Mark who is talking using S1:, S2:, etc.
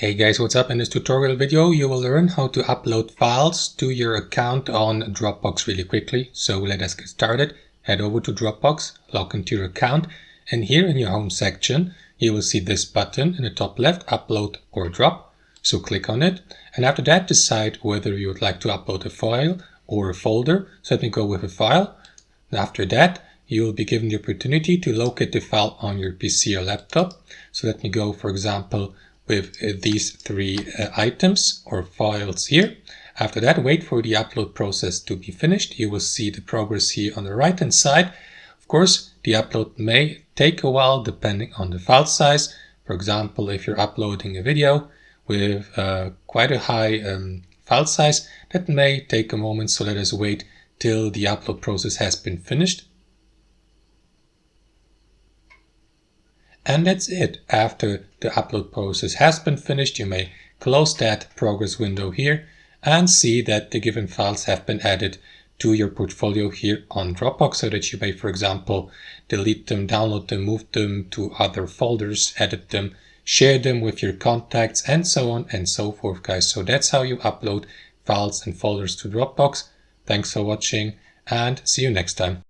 S1: Hey guys, what's up? In this tutorial video you will learn how to upload files to your account on Dropbox really quickly. So let us get started. Head over to Dropbox, log into your account, and here in your home section you will see this button in the top left, upload or drop. So click on it, and after that decide whether you would like to upload a file or a folder. So let me go with a file. And after that you will be given the opportunity to locate the file on your PC or laptop. So let me go, for example, with these three items or files here. After that, wait for the upload process to be finished. You will see the progress here on the right hand side. Of course, the upload may take a while depending on the file size. For example, if you're uploading a video with quite a high file size, that may take a moment, so let us wait till the upload process has been finished. And that's it. After the upload process has been finished, you may close that progress window here and see that the given files have been added to your portfolio here on Dropbox, so that you may, for example, delete them, download them, move them to other folders, edit them, share them with your contacts, and so on and so forth, guys. So that's how you upload files and folders to Dropbox. Thanks for watching and see you next time.